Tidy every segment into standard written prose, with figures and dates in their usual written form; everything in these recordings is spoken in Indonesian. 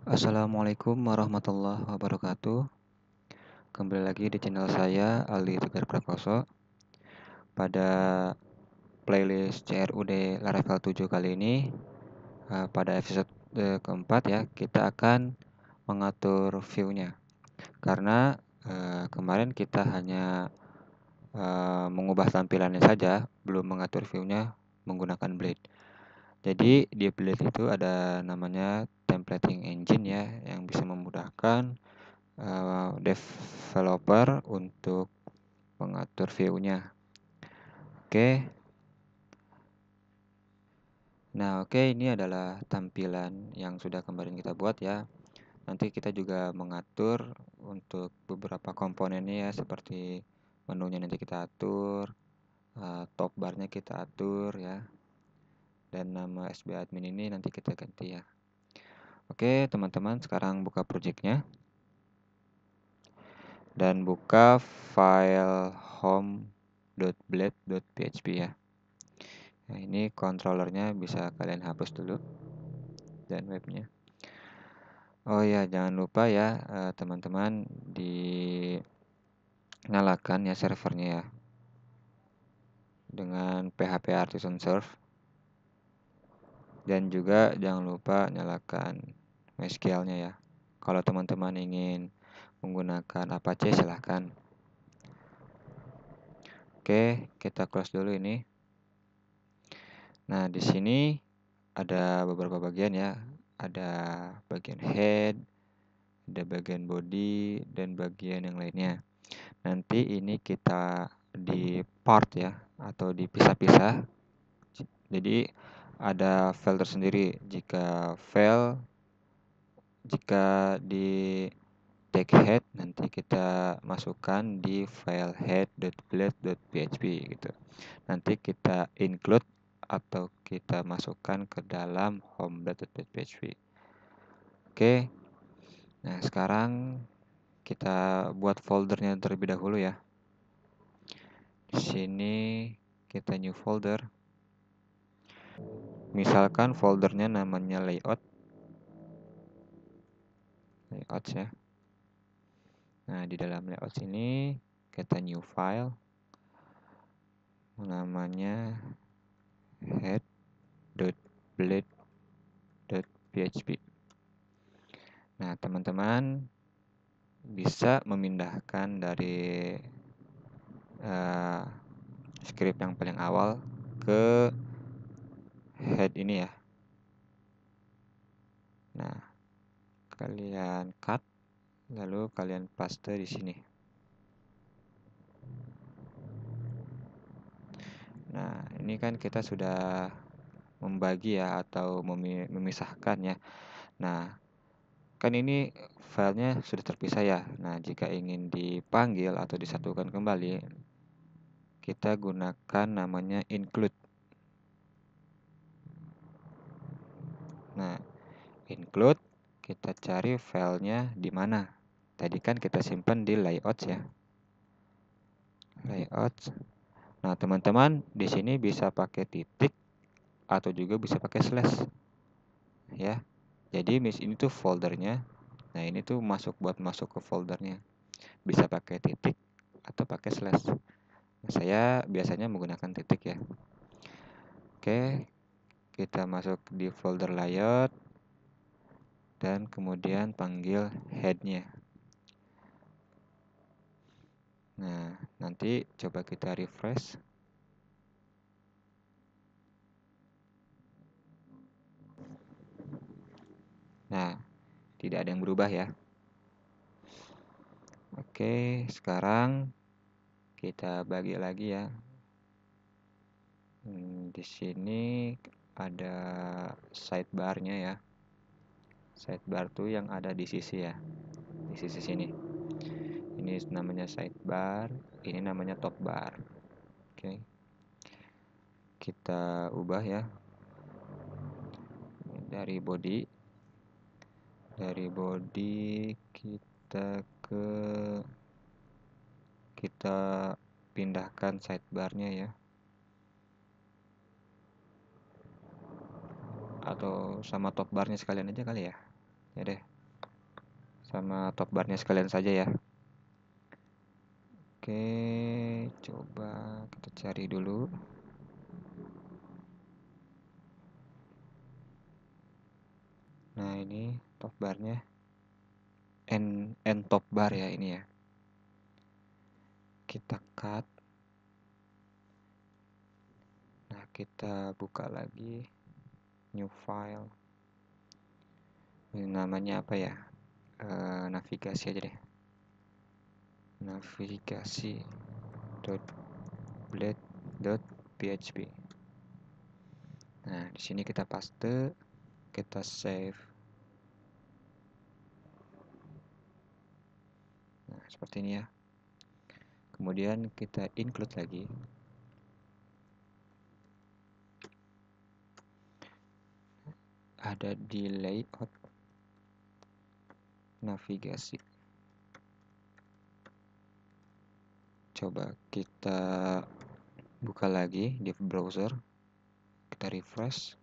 Assalamualaikum warahmatullahi wabarakatuh. Kembali lagi di channel saya Aldi Tegar Prakoso. Pada playlist CRUD Laravel 7 kali ini, pada episode keempat ya, kita akan mengatur view-nya. Karena kemarin kita hanya mengubah tampilannya saja, belum mengatur view-nya menggunakan Blade. Jadi di Blade itu ada namanya templating engine ya, yang bisa memudahkan developer untuk mengatur view-nya. Oke. Nah, ini adalah tampilan yang sudah kemarin kita buat ya. Nanti kita juga mengatur untuk beberapa komponennya ya, seperti menunya nanti kita atur, top bar-nya kita atur ya. Dan nama SB admin ini nanti kita ganti ya. Oke, teman-teman, sekarang buka project-nya. Dan buka file home.blade.php ya. Nah, ini controllernya bisa kalian hapus dulu dan webnya. Oh ya, jangan lupa ya teman-teman dinyalakan ya servernya ya dengan PHP Artisan Serve, dan juga jangan lupa nyalakan MySQL-nya ya. Kalau teman-teman ingin menggunakan Apache silahkan. Oke, kita close dulu ini. Nah, di sini ada beberapa bagian ya. Ada bagian head, ada bagian body, dan bagian yang lainnya. Nanti ini kita di part ya, atau dipisah-pisah. Jadi ada file tersendiri. Jika di tag head, nanti kita masukkan di file head.blade.php gitu. Nanti kita include atau kita masukkan ke dalam home.php. Oke. Nah, sekarang kita buat foldernya terlebih dahulu ya. Di sini kita new folder. Misalkan foldernya namanya layout ya. Nah, di dalam layout sini kita new file namanya head.blade.php. Nah, teman-teman bisa memindahkan dari script yang paling awal ke head ini ya. Nah, kalian cut lalu kalian paste di sini. Nah, ini kan kita sudah membagi ya atau memisahkan ya. Nah, kan ini filenya sudah terpisah ya. Nah, jika ingin dipanggil atau disatukan kembali, kita gunakan namanya include. Nah, include kita cari filenya di mana. Tadi kan kita simpan di layout ya. Layout. Nah, teman-teman di sini bisa pakai titik atau juga bisa pakai slash. Ya. Jadi ini tuh foldernya. Nah, ini tuh buat masuk ke foldernya. Bisa pakai titik atau pakai slash. Nah, saya biasanya menggunakan titik ya. Oke, kita masuk di folder layout dan kemudian panggil head-nya. Nah, nanti coba kita refresh. Nah, tidak ada yang berubah ya. Oke, sekarang kita bagi lagi ya. Di sini ada sidebar-nya ya. Sidebar tuh yang ada di sisi ya. Di sisi sini. Ini namanya sidebar, ini namanya top bar. Oke. Kita ubah ya. Dari body kita pindahkan sidebar-nya ya. Atau sama top bar-nya sekalian aja kali ya. Ya deh. sama top barnya sekalian saja ya. Oke, coba kita cari dulu. Nah, ini top barnya. N top bar ya ini ya. Kita cut. Nah, kita buka lagi new file. Ini namanya apa ya? Navigasi aja deh. Navigasi.blade.php. Nah, di sini kita paste, kita save. Nah, seperti ini ya. Kemudian kita include lagi. Ada di layout navigasi. Coba kita buka lagi di browser. Kita refresh.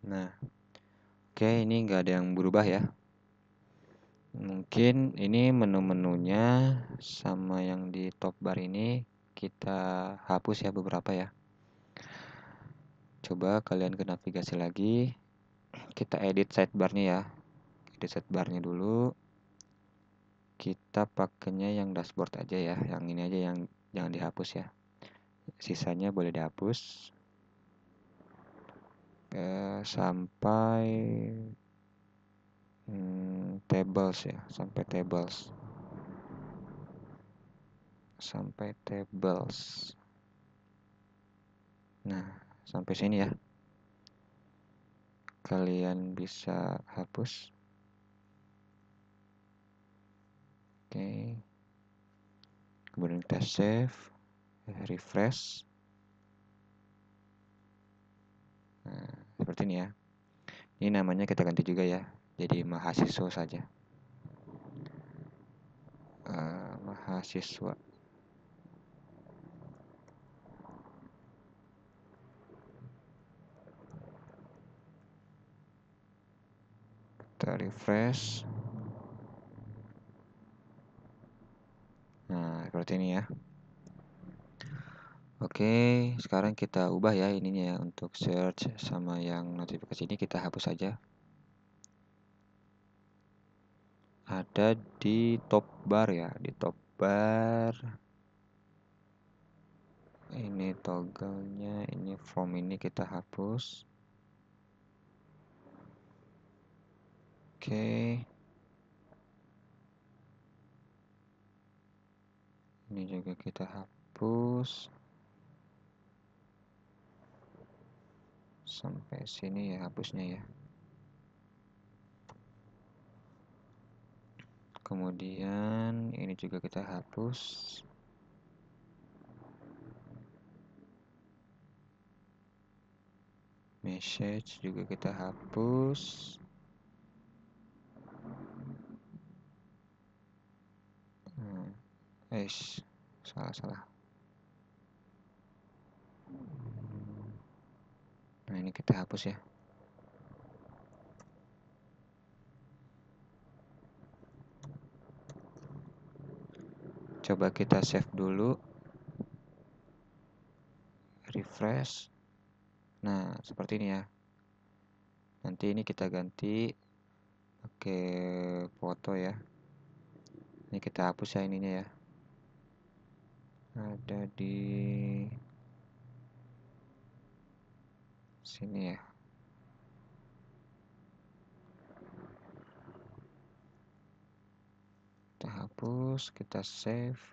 Nah, oke, ini nggak ada yang berubah ya. Mungkin ini menu-menunya sama yang di top bar ini kita hapus ya beberapa ya. Coba kalian ke navigasi lagi. Kita edit sidebarnya ya. Edit sidebarnya dulu. Kita pakainya yang dashboard aja ya. Yang ini aja yang jangan dihapus ya. Sisanya boleh dihapus. Sampai tables ya. Sampai tables. Nah, sampai sini ya. Kalian bisa hapus. Oke. Kemudian kita save, refresh. Nah, seperti ini ya. Ini namanya kita ganti juga ya. Jadi mahasiswa saja. Mahasiswa. Kita refresh. Nah, seperti ini ya. Oke, sekarang kita ubah ya ininya ya. Untuk search sama yang notifikasi ini kita hapus saja. Ada di top bar ya. Di top bar. Ini toggle-nya, ini from ini kita hapus. Oke. Ini juga kita hapus. Sampai sini ya hapusnya ya. Kemudian ini juga kita hapus. Message juga kita hapus. Salah. Nah, ini kita hapus ya. Coba kita save dulu. Refresh. Nah, seperti ini ya. Nanti ini kita ganti pakai foto ya. Ini kita hapus ya ininya ya. Ada di sini ya. Kita hapus, kita save,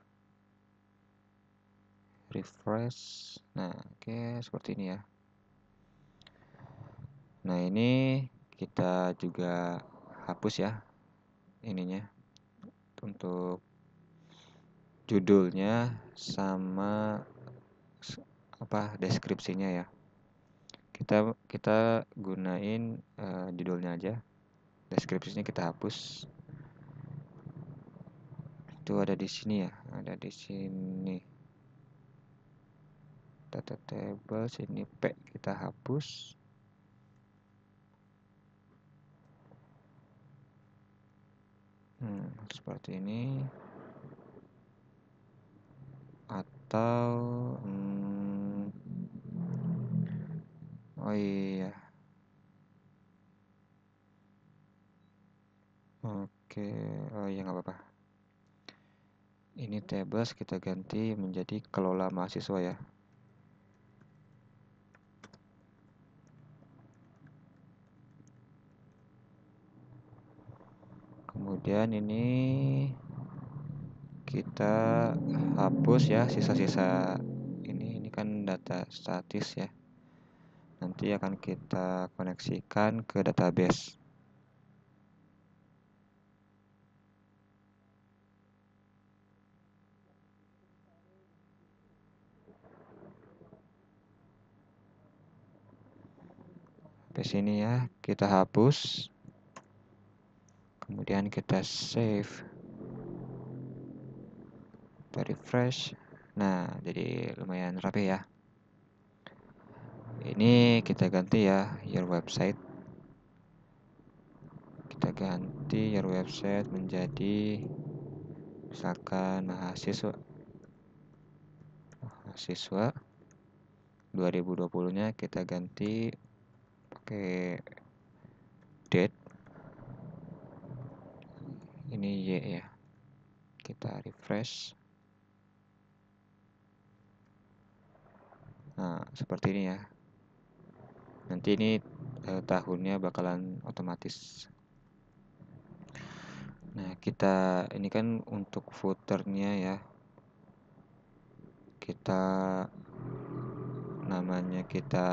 refresh. Nah, oke, seperti ini ya. Nah, ini kita juga hapus ya ininya untuk judulnya sama deskripsinya ya. Kita gunain judulnya aja. Deskripsinya kita hapus. Itu ada di sini ya, ada di sini. Data table sini P kita hapus. Seperti ini. Atau oh iya, oke, oh iya nggak apa-apa. Ini tables kita ganti menjadi kelola mahasiswa ya. Kemudian ini kita hapus ya sisa-sisa ini kan data statis ya. Nanti akan kita koneksikan ke database. Sampai sini ya, kita hapus. Kemudian kita save. Kita refresh. Nah, jadi lumayan rapi ya. Ini kita ganti ya, your website. Kita ganti your website menjadi misalkan mahasiswa 2020-nya kita ganti pakai date. Ini Y ya. Kita refresh. Nah, seperti ini ya. Nanti ini tahunnya bakalan otomatis. Nah, kita ini kan untuk footernya ya. Kita namanya kita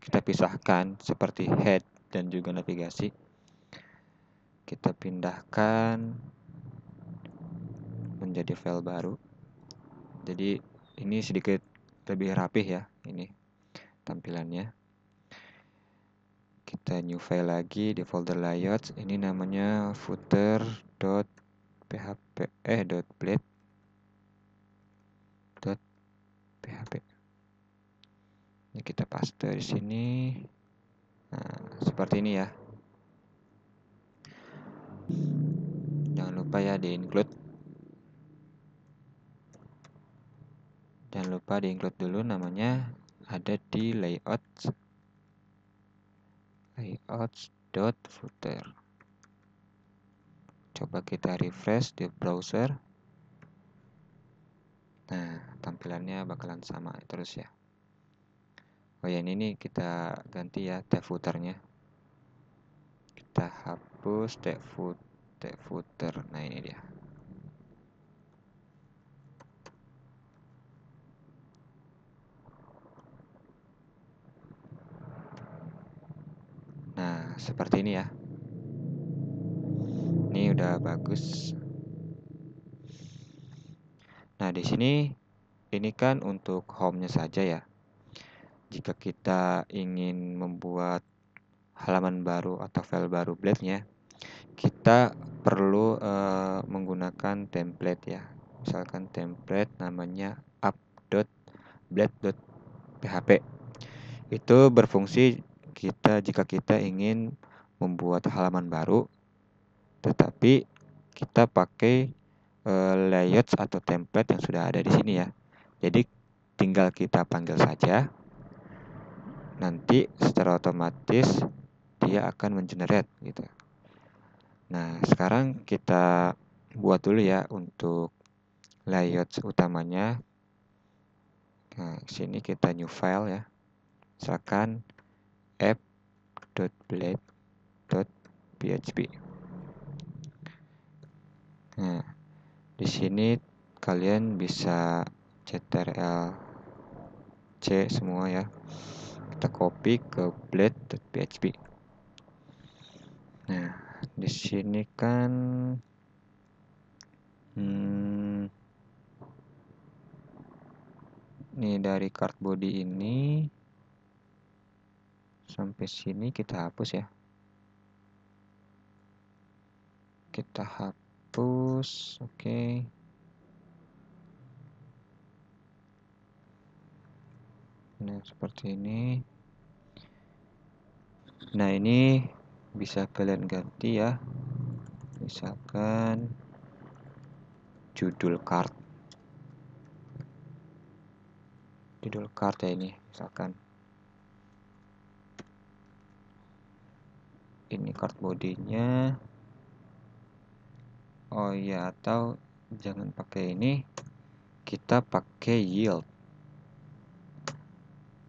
kita pisahkan seperti head dan juga navigasi. Kita pindahkan menjadi file baru. Jadi ini sedikit lebih rapih ya ini tampilannya. Kita new file lagi di folder layouts. Ini namanya footer.php. Ini kita paste di sini. Nah, seperti ini ya. Jangan lupa ya di-include. Jangan lupa di-include dulu namanya ada di layouts.footer. Coba kita refresh di browser. Nah, tampilannya bakalan sama terus ya. Oh ya, ini kita ganti ya tag footernya. Kita hapus tag footer. Nah, ini dia. Nah, seperti ini ya. Ini udah bagus. Nah, di sini ini kan untuk home-nya saja ya. Jika kita ingin membuat halaman baru atau file baru Blade-nya, kita perlu menggunakan template ya. Misalkan template namanya app.blade.php. Itu berfungsi jika kita ingin membuat halaman baru, tetapi kita pakai layouts atau template yang sudah ada di sini ya. Jadi tinggal kita panggil saja. Nanti secara otomatis dia akan mengenerate gitu. Nah, sekarang kita buat dulu ya untuk layout utamanya. Nah, sini kita new file ya. Misalkan app.blade.php. Nah, di sini kalian bisa ctrl C semua ya. Kita copy ke blade.php. Nah, di sini kan nih dari card body ini sampai sini kita hapus ya. Kita hapus, oke. Nah, seperti ini. Nah, ini bisa kalian ganti ya. misalkan judul card ya, ini misalkan ini card bodinya. Oh iya, atau jangan pakai ini, kita pakai yield.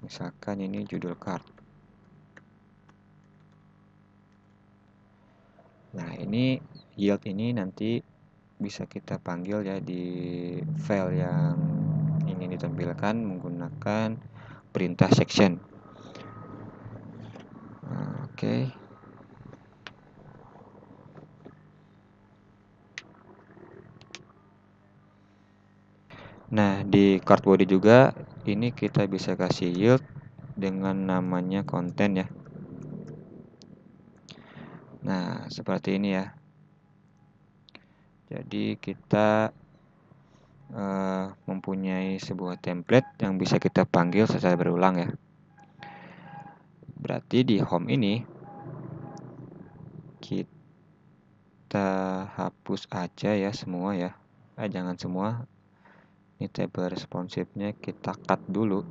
Misalkan ini judul card. Nah, ini yield ini nanti bisa kita panggil ya di file yang ingin ditampilkan menggunakan perintah section. Oke. Nah, di card body juga ini kita bisa kasih yield dengan namanya konten ya. Nah, seperti ini ya. Jadi kita mempunyai sebuah template yang bisa kita panggil secara berulang ya. Berarti di home ini kita hapus aja ya semua ya. Jangan semua. Ini table responsive-nya kita cut dulu.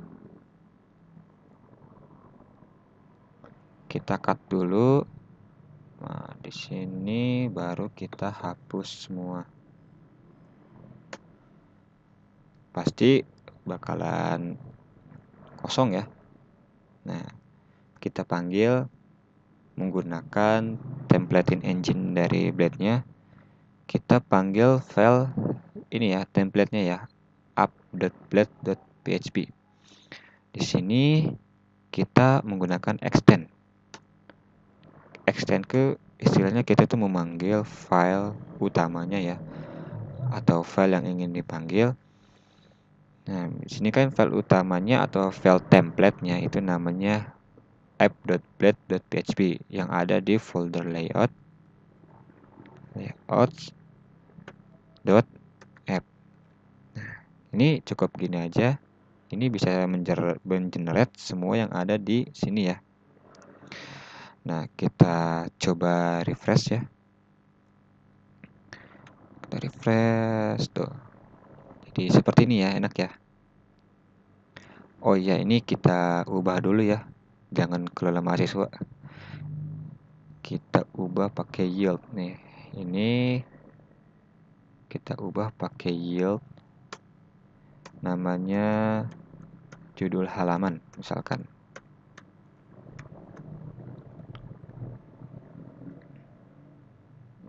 Nah, di sini baru kita hapus semua. Pasti bakalan kosong ya. Nah, kita panggil menggunakan templating engine dari Blade-nya. Kita panggil file ini ya, template-nya ya, app.blade.php. Di sini kita menggunakan extend. Extend ke istilahnya kita tuh memanggil file utamanya ya, atau file yang ingin dipanggil. Nah, di sini kan file utamanya atau file template-nya itu namanya app.blade.php yang ada di folder layouts.app. Nah, ini cukup gini aja. Ini bisa mengenerate semua yang ada di sini ya. Nah, kita coba refresh ya. Kita refresh tuh. Jadi seperti ini ya, enak ya. Oh iya, ini kita ubah dulu ya. Jangan kelola mahasiswa. Kita ubah pakai yield nih. Ini kita ubah pakai yield. Namanya judul halaman misalkan.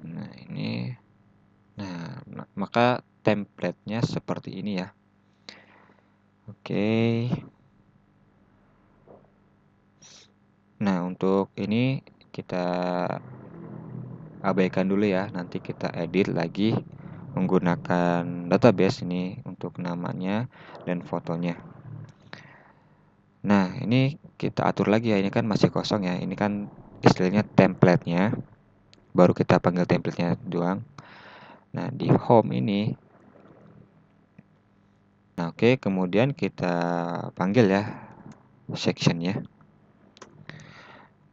Nah, ini. Nah, maka template-nya seperti ini ya. Oke. Nah, untuk ini kita abaikan dulu ya. Nanti kita edit lagi menggunakan database ini untuk namanya dan fotonya. Nah, ini kita atur lagi ya. Ini kan masih kosong ya. Ini kan istilahnya template-nya. Baru kita panggil template-nya doang. Nah, di home ini. Nah, oke. Kemudian kita panggil ya section-nya.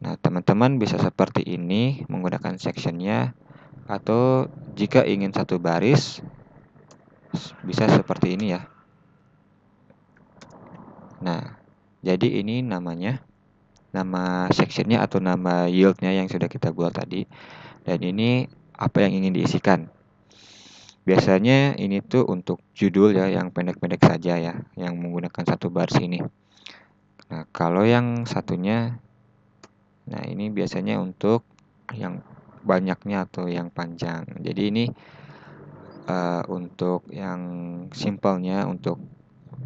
Nah, teman-teman bisa seperti ini menggunakan section-nya. Atau jika ingin satu baris, bisa seperti ini ya. Nah, jadi ini namanya, nama section-nya atau nama yield-nya yang sudah kita buat tadi. Dan ini apa yang ingin diisikan. Biasanya ini tuh untuk judul ya, yang pendek-pendek saja ya, yang menggunakan satu baris ini. Nah, kalau yang satunya, nah ini biasanya untuk yang banyaknya atau yang panjang. Jadi ini untuk yang simpelnya, untuk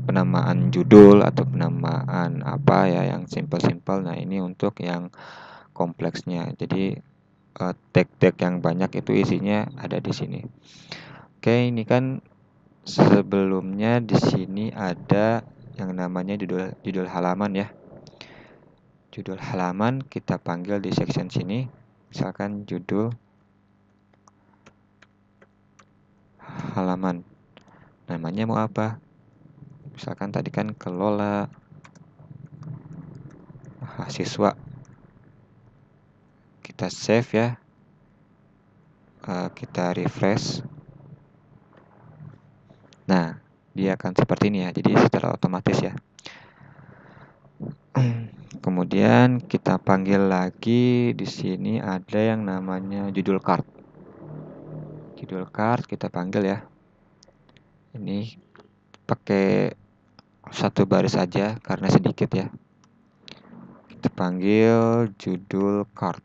penamaan judul atau penamaan apa ya yang simple-simple. Nah, ini untuk yang kompleksnya. Jadi tag-tag yang banyak itu isinya ada di sini. Oke, ini kan sebelumnya di sini ada yang namanya judul halaman ya. Judul halaman kita panggil di section sini. Misalkan judul halaman. Namanya mau apa? Misalkan tadi kan kelola mahasiswa. Kita save ya. kita refresh. Nah, dia akan seperti ini ya. Jadi secara otomatis ya. Kemudian kita panggil lagi, di sini ada yang namanya judul card. Judul card kita panggil ya. Ini pakai satu baris aja karena sedikit ya. Kita panggil judul card.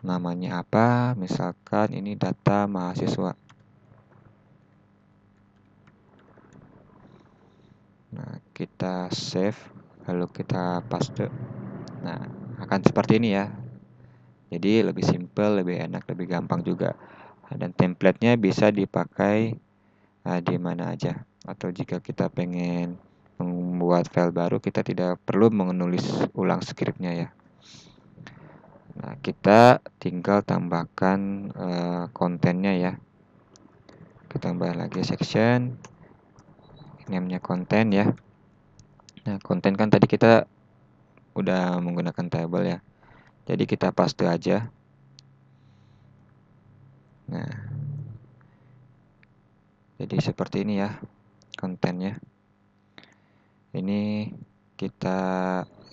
Namanya apa? Misalkan ini data mahasiswa. Nah, kita save, lalu kita paste. Nah, akan seperti ini ya. Jadi lebih simple, lebih enak, lebih gampang juga. Dan template-nya bisa dipakai di mana aja. Atau jika kita pengen membuat file baru, kita tidak perlu menulis ulang skripnya ya. Nah, kita tinggal tambahkan kontennya ya. Kita tambah lagi section, namanya konten ya. Nah, konten kan tadi kita udah menggunakan table ya. Jadi kita paste aja. Nah, jadi seperti ini ya kontennya. Ini kita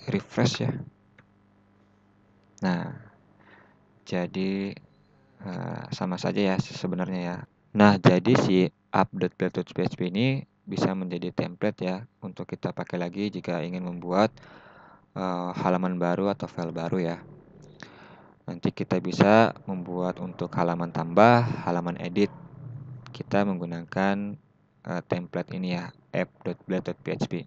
refresh ya. Nah, jadi sama saja ya sebenarnya ya. Nah, jadi si update.php ini bisa menjadi template ya untuk kita pakai lagi jika ingin membuat halaman baru atau file baru ya. Nanti kita bisa membuat untuk halaman tambah, halaman edit. Kita menggunakan template ini ya, app.blade.php.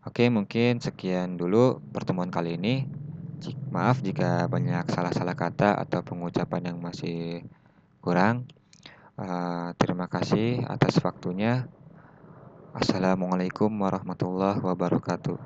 Oke, mungkin sekian dulu pertemuan kali ini. Maaf jika banyak salah-salah kata atau pengucapan yang masih kurang. Terima kasih atas waktunya. Assalamualaikum warahmatullahi wabarakatuh.